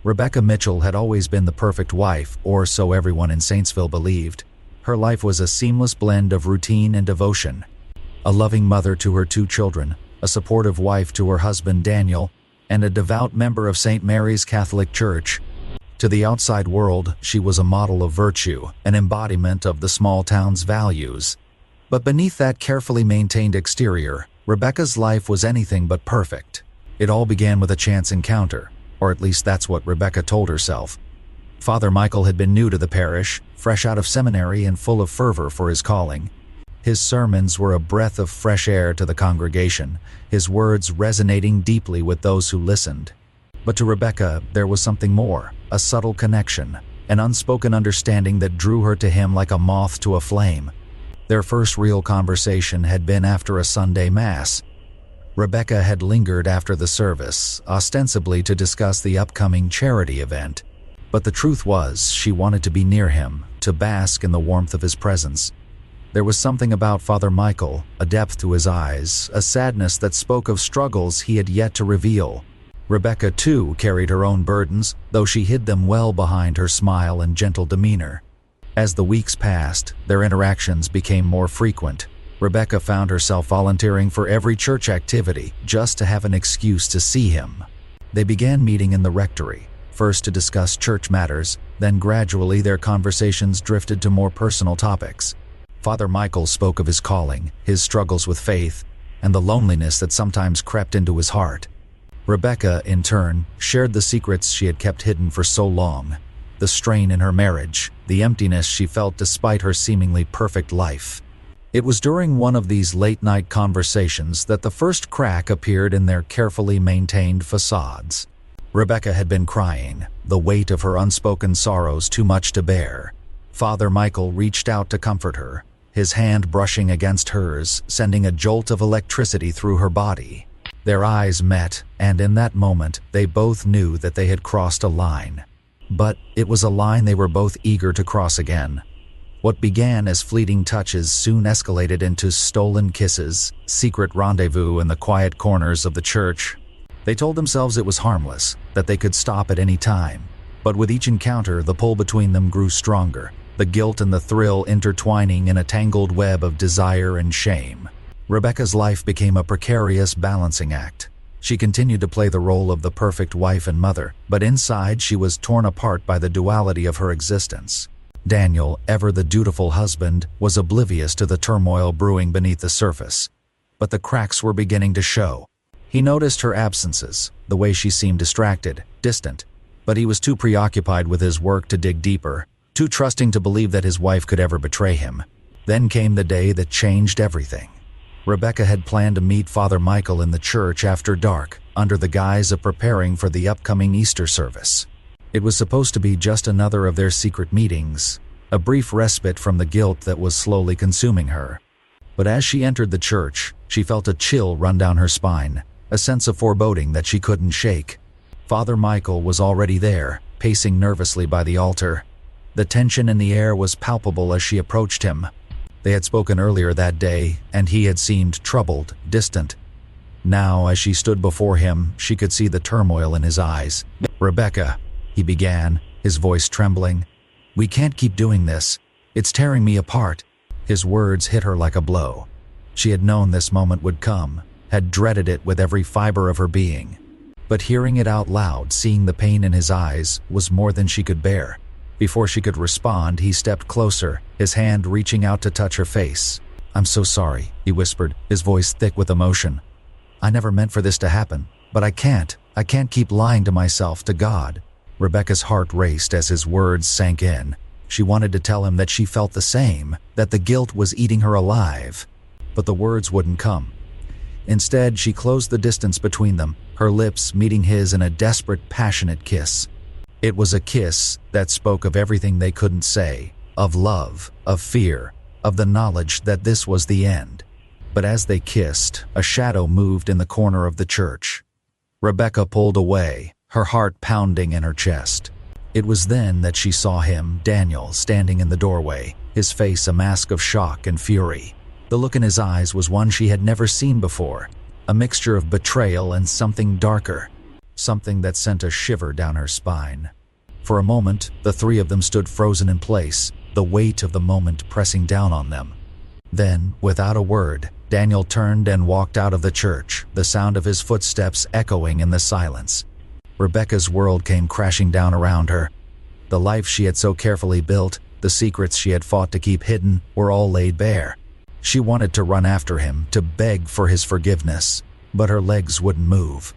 Rebecca Mitchell had always been the perfect wife, or so everyone in Saintsville believed. Her life was a seamless blend of routine and devotion. A loving mother to her 2 children, a supportive wife to her husband Daniel, and a devout member of St. Mary's Catholic Church. To the outside world, she was a model of virtue, an embodiment of the small town's values. But beneath that carefully maintained exterior, Rebecca's life was anything but perfect. It all began with a chance encounter, or at least that's what Rebecca told herself. Father Michael had been new to the parish, fresh out of seminary and full of fervor for his calling. His sermons were a breath of fresh air to the congregation, his words resonating deeply with those who listened. But to Rebecca, there was something more, a subtle connection, an unspoken understanding that drew her to him like a moth to a flame. Their first real conversation had been after a Sunday Mass. Rebecca had lingered after the service, ostensibly to discuss the upcoming charity event. But the truth was, she wanted to be near him, to bask in the warmth of his presence. There was something about Father Michael, a depth to his eyes, a sadness that spoke of struggles he had yet to reveal. Rebecca, too, carried her own burdens, though she hid them well behind her smile and gentle demeanor. As the weeks passed, their interactions became more frequent. Rebecca found herself volunteering for every church activity just to have an excuse to see him. They began meeting in the rectory, first to discuss church matters, then gradually their conversations drifted to more personal topics. Father Michael spoke of his calling, his struggles with faith, and the loneliness that sometimes crept into his heart. Rebecca, in turn, shared the secrets she had kept hidden for so long, the strain in her marriage, the emptiness she felt despite her seemingly perfect life. It was during one of these late-night conversations that the first crack appeared in their carefully maintained facades. Rebecca had been crying, the weight of her unspoken sorrows too much to bear. Father Michael reached out to comfort her, his hand brushing against hers, sending a jolt of electricity through her body. Their eyes met, and in that moment, they both knew that they had crossed a line. But it was a line they were both eager to cross again. What began as fleeting touches soon escalated into stolen kisses, secret rendezvous in the quiet corners of the church. They told themselves it was harmless, that they could stop at any time. But with each encounter, the pull between them grew stronger, the guilt and the thrill intertwining in a tangled web of desire and shame. Rebecca's life became a precarious balancing act. She continued to play the role of the perfect wife and mother, but inside she was torn apart by the duality of her existence. Daniel, ever the dutiful husband, was oblivious to the turmoil brewing beneath the surface. But the cracks were beginning to show. He noticed her absences, the way she seemed distracted, distant, but he was too preoccupied with his work to dig deeper, too trusting to believe that his wife could ever betray him. Then came the day that changed everything. Rebecca had planned to meet Father Michael in the church after dark, under the guise of preparing for the upcoming Easter service. It was supposed to be just another of their secret meetings, a brief respite from the guilt that was slowly consuming her. But as she entered the church, she felt a chill run down her spine, a sense of foreboding that she couldn't shake. Father Michael was already there, pacing nervously by the altar. The tension in the air was palpable as she approached him. They had spoken earlier that day, and he had seemed troubled, distant. Now, as she stood before him, she could see the turmoil in his eyes. "Rebecca," he began, his voice trembling. "We can't keep doing this. It's tearing me apart." His words hit her like a blow. She had known this moment would come, had dreaded it with every fiber of her being. But hearing it out loud, seeing the pain in his eyes, was more than she could bear. Before she could respond, he stepped closer, his hand reaching out to touch her face. "I'm so sorry," he whispered, his voice thick with emotion. "I never meant for this to happen, but I can't keep lying to myself, to God." Rebecca's heart raced as his words sank in. She wanted to tell him that she felt the same, that the guilt was eating her alive. But the words wouldn't come. Instead, she closed the distance between them, her lips meeting his in a desperate, passionate kiss. It was a kiss that spoke of everything they couldn't say, of love, of fear, of the knowledge that this was the end. But as they kissed, a shadow moved in the corner of the church. Rebecca pulled away, her heart pounding in her chest. It was then that she saw him, Daniel, standing in the doorway, his face a mask of shock and fury. The look in his eyes was one she had never seen before, a mixture of betrayal and something darker. something that sent a shiver down her spine. For a moment, the three of them stood frozen in place, the weight of the moment pressing down on them. Then, without a word, Daniel turned and walked out of the church, the sound of his footsteps echoing in the silence. Rebecca's world came crashing down around her. The life she had so carefully built, the secrets she had fought to keep hidden, were all laid bare. She wanted to run after him, to beg for his forgiveness, but her legs wouldn't move.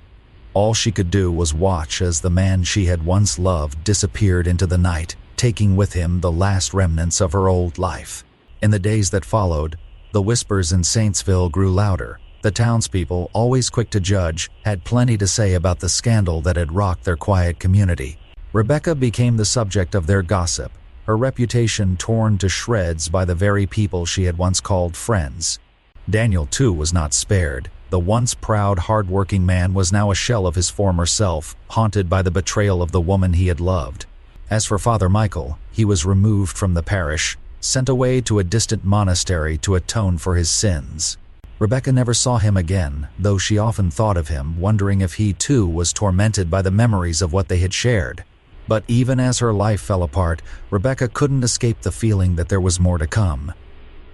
All she could do was watch as the man she had once loved disappeared into the night, taking with him the last remnants of her old life. In the days that followed, the whispers in Saintsville grew louder. The townspeople, always quick to judge, had plenty to say about the scandal that had rocked their quiet community. Rebecca became the subject of their gossip, her reputation torn to shreds by the very people she had once called friends. Daniel, too, was not spared. The once proud, hard-working man was now a shell of his former self, haunted by the betrayal of the woman he had loved. As for Father Michael, he was removed from the parish, sent away to a distant monastery to atone for his sins. Rebecca never saw him again, though she often thought of him, wondering if he too was tormented by the memories of what they had shared. But even as her life fell apart, Rebecca couldn't escape the feeling that there was more to come.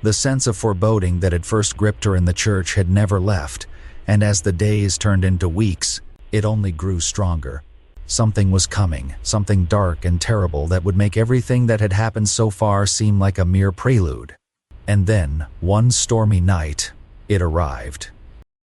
The sense of foreboding that had first gripped her in the church had never left, and as the days turned into weeks, it only grew stronger. Something was coming, something dark and terrible that would make everything that had happened so far seem like a mere prelude. And then, one stormy night, it arrived.